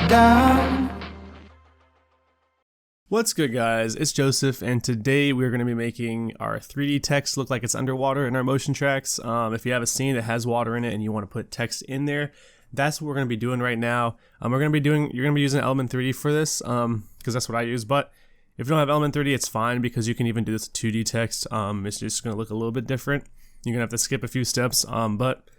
down. What's good, guys? It's Joseph, and today we're going to be making our 3D text look like it's underwater in our motion tracks. If you have a scene that has water in it and you want to put text in there, that's what we're going to be doing right now. You're going to be using Element 3D for this, because that's what I use. But if you don't have Element 3D, it's fine, because you can even do this 2D text. It's just going to look a little bit different. You're going to have to skip a few steps, but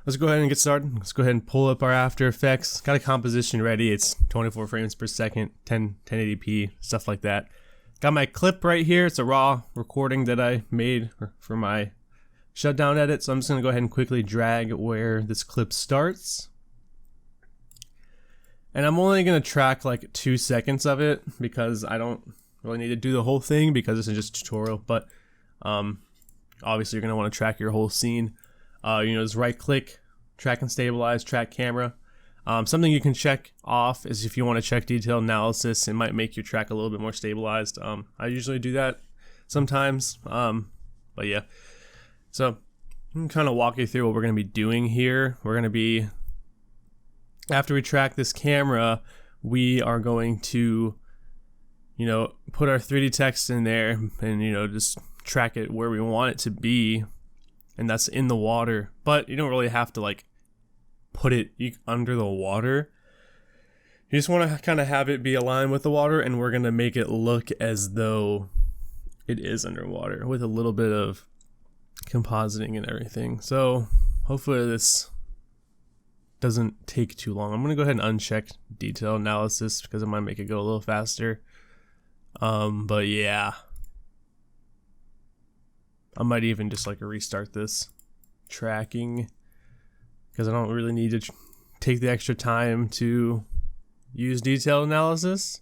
let's go ahead and get started. Let's go ahead and pull up our After Effects. Got a composition ready. It's 24 frames per second, 1080p, stuff like that. Got my clip right here. It's a raw recording that I made for my shutdown edit. So I'm just going to go ahead and quickly drag where this clip starts. And I'm only going to track like 2 seconds of it because I don't really need to do the whole thing because this is just a tutorial. But obviously you're going to want to track your whole scene. Just right click, track and stabilize, track camera. Something you can check off is if you want to check detail analysis, it might make your track a little bit more stabilized. I usually do that sometimes, but yeah. So I'm going to kind of walk you through what we're going to be doing here. We're going to be, after we track this camera, we are going to, put our 3D text in there and, just track it where we want it to be. And that's in the water, but you don't really have to like put it under the water. You just want to kind of have it be aligned with the water, and we're going to make it look as though it is underwater with a little bit of compositing and everything. So hopefully this doesn't take too long. I'm going to go ahead and uncheck detail analysis because it might make it go a little faster. But yeah. I might even just like restart this tracking because I don't really need to take the extra time to use detail analysis.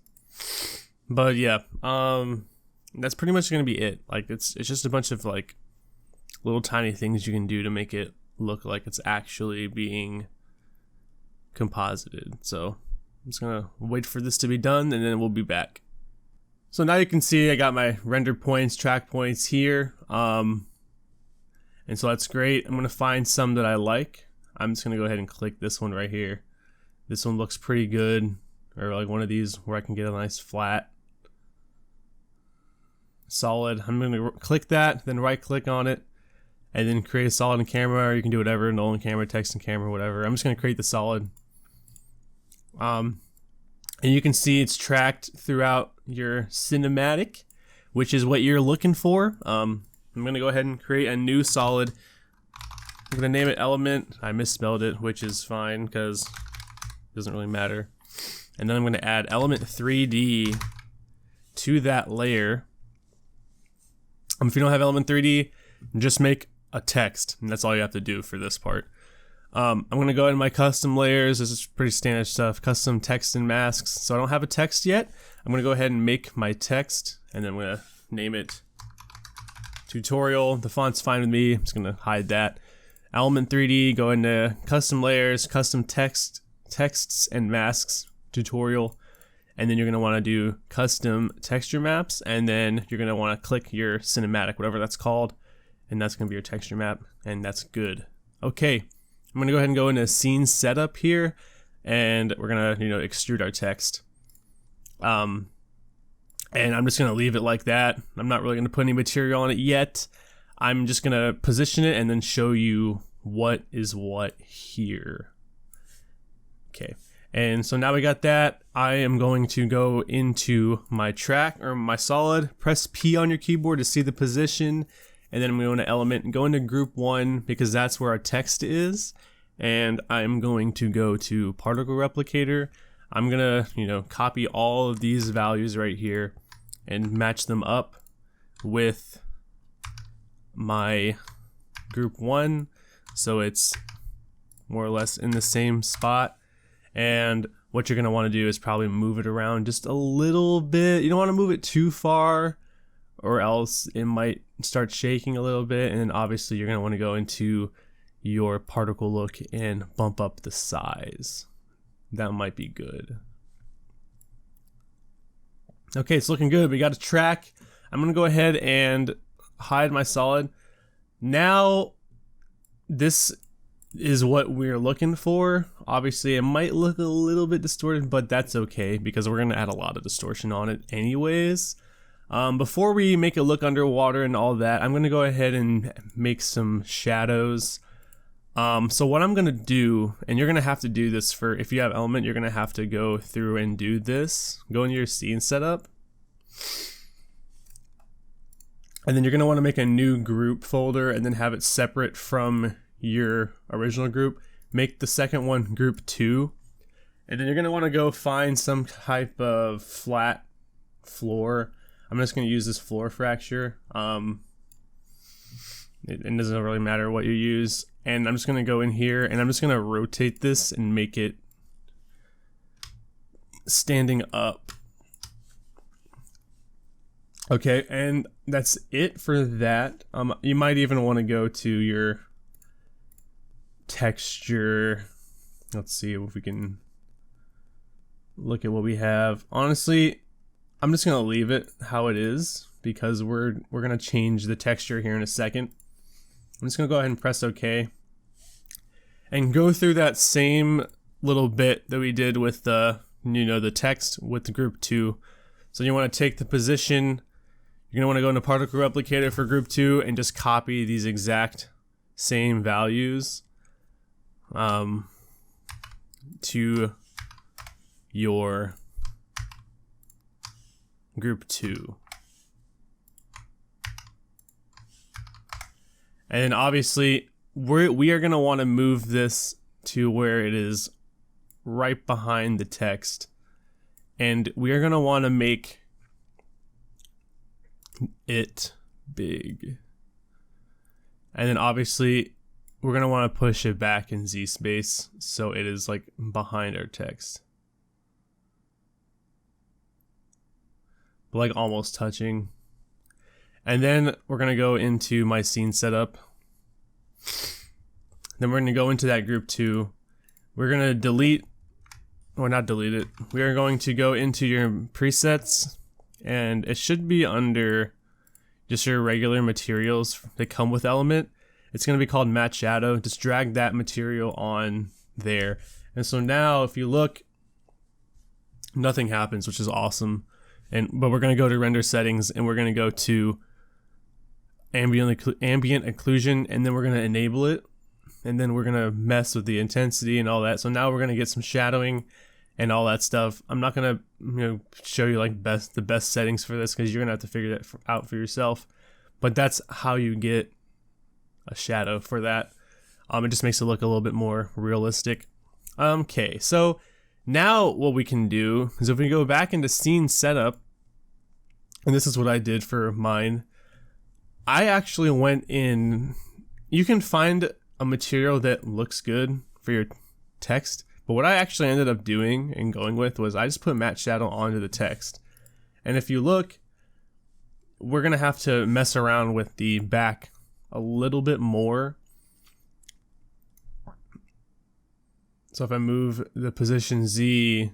But yeah, that's pretty much gonna be it. Like it's just a bunch of like little tiny things you can do to make it look like it's actually being composited. So I'm just gonna wait for this to be done and then we'll be back. So now you can see I got my render points, track points here. And so that's great. I'm going to find some that I like. I'm just going to go ahead and click this one right here. This one looks pretty good. Or like one of these where I can get a nice flat, solid. I'm going to click that, then right click on it, and then create a solid in camera, or you can do whatever, null in camera, text in camera, whatever. I'm just going to create the solid. And you can see it's tracked throughout your cinematic, which is what you're looking for. I'm going to go ahead and create a new solid. I'm going to name it Element. I misspelled it, which is fine because it doesn't really matter. And then I'm going to add Element 3D to that layer. If you don't have Element 3D, just make a text, and that's all you have to do for this part. I'm going to go in my custom layers. This is pretty standard stuff. Custom text and masks. So I don't have a text yet. I'm going to go ahead and make my text, and then I'm going to name it Tutorial. The font's fine with me. I'm just going to hide that. Element 3D, go into custom layers, custom texts and masks, Tutorial. And then you're going to want to do custom texture maps, and then you're going to want to click your cinematic, whatever that's called, and that's going to be your texture map, and that's good. Okay. I'm going to go ahead and go into scene setup here, and we're going to, extrude our text. And I'm just going to leave it like that. I'm not really going to put any material on it yet. I'm just going to position it and then show you what is what here. Okay. And so now we got that. I am going to go into my track or my solid, press P on your keyboard to see the position. And then I'm going to Element and go into Group 1 because that's where our text is. And I'm going to go to Particle Replicator. I'm going to, copy all of these values right here and match them up with my Group 1. So it's more or less in the same spot. And what you're going to want to do is probably move it around just a little bit. You don't want to move it too far, or else it might start shaking a little bit, and then obviously you're going to want to go into your particle look and bump up the size. That might be good. Okay, it's looking good. We got a track. I'm going to go ahead and hide my solid. Now, this is what we're looking for. Obviously it might look a little bit distorted, but that's okay because we're gonna add a lot of distortion on it anyways. Before we make it look underwater and all that, I'm gonna go ahead and make some shadows. So what I'm gonna do, and you're gonna have to do this for, if you have element, you're gonna have to go through and do this. Go into your scene setup. And then you're gonna wanna make a new group folder and then have it separate from your original group. Make the second one group 2. And then you're gonna wanna go find some type of flat floor. I'm just gonna use this floor fracture. It doesn't really matter what you use. And I'm just gonna go in here and I'm just gonna rotate this and make it standing up. Okay, and that's it for that. You might even want to go to your texture. Let's see if we can look at what we have. Honestly, I'm just gonna leave it how it is because we're gonna change the texture here in a second. I'm just gonna go ahead and press OK and go through that same little bit that we did with the the text with the group 2. So you want to take the position. You're gonna want to go into particle replicator for group 2 and just copy these exact same values to your group 2. And then obviously we are going to want to move this to where it is right behind the text. And we are going to want to make it big. And then obviously we're going to want to push it back in Z space so it is like behind our text. But like almost touching. And then we're going to go into my scene setup. Then we're going to go into that group 2. We're going to delete, or not delete it. We are going to go into your presets, and it should be under just your regular materials that come with element. It's going to be called matte shadow. Just drag that material on there. And so now if you look, nothing happens, which is awesome. But we're going to go to render settings and we're going to go to ambient occlusion, and then we're going to enable it, and then we're going to mess with the intensity and all that. So now we're going to get some shadowing and all that stuff. I'm not going to show you like the best settings for this because you're going to have to figure that out for yourself. But that's how you get a shadow for that. It just makes it look a little bit more realistic. Okay, so now what we can do is if we go back into scene setup, and this is what I did for mine. I actually went in, you can find a material that looks good for your text, but what I actually ended up doing and going with was I just put matte shadow onto the text. And if you look, we're gonna have to mess around with the back a little bit more. So if I move the position Z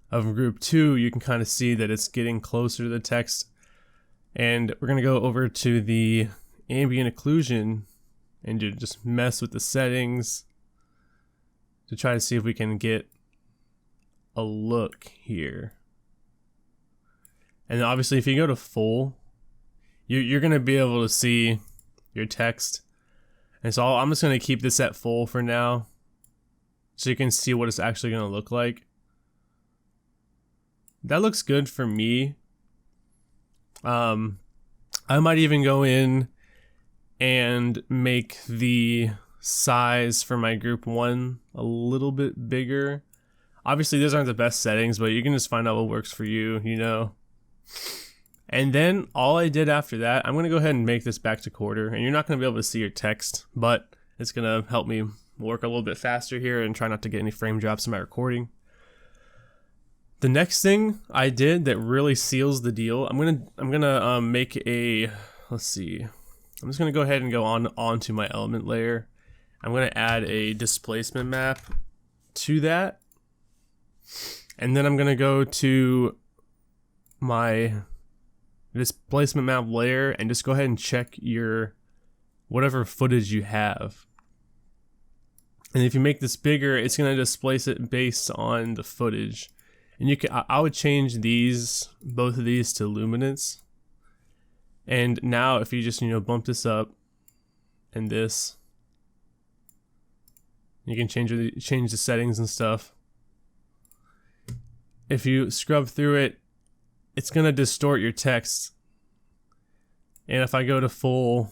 of group 2, you can kind of see that it's getting closer to the text. And we're gonna go over to the ambient occlusion and just mess with the settings to try to see if we can get a look here. And obviously if you go to full, you're gonna be able to see your text. And so I'm just gonna keep this at full for now so you can see what it's actually gonna look like. That looks good for me. I might even go in and make the size for my group 1 a little bit bigger. Obviously these aren't the best settings, but you can just find out what works for you, And then all I did after that, I'm going to go ahead and make this back to quarter, and you're not going to be able to see your text, but it's going to help me work a little bit faster here and try not to get any frame drops in my recording. The next thing I did that really seals the deal, I'm gonna make a, let's see, I'm just gonna go ahead and go onto my element layer. I'm gonna add a displacement map to that, and then I'm gonna go to my displacement map layer and just go ahead and check your whatever footage you have. And if you make this bigger, it's going to displace it based on the footage. And you can, I would change both of these to luminance. And now if you just, bump this up and this, you can change the settings and stuff. If you scrub through it, it's going to distort your text. And if I go to full,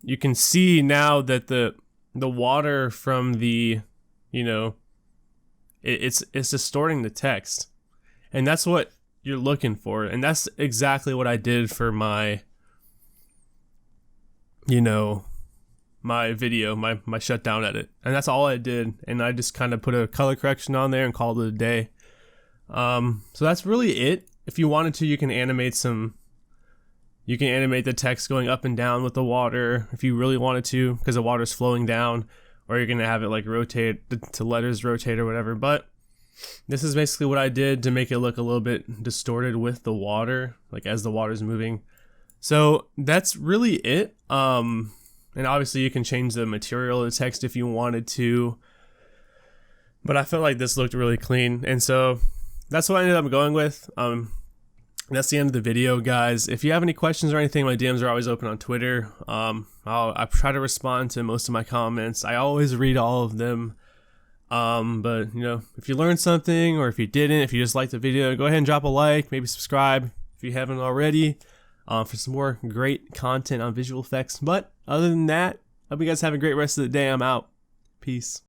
you can see now that the water from the, it's distorting the text. And that's what you're looking for. And that's exactly what I did for my, my video, my shutdown edit. And that's all I did. And I just kind of put a color correction on there and called it a day. So that's really it. If you wanted to, you can animate the text going up and down with the water if you really wanted to, because the water's flowing down, or you're going to have it like rotate to letters rotate or whatever. But this is basically what I did to make it look a little bit distorted with the water, like as the water's moving. So that's really it. And obviously you can change the material of the text if you wanted to, but I felt like this looked really clean. And so that's what I ended up going with. That's the end of the video, guys. If you have any questions or anything, my DMs are always open on Twitter. I try to respond to most of my comments. I always read all of them. But if you learned something, or if you didn't, if you just liked the video, go ahead and drop a like, maybe subscribe if you haven't already, for some more great content on visual effects. But other than that, hope you guys have a great rest of the day. I'm out. Peace.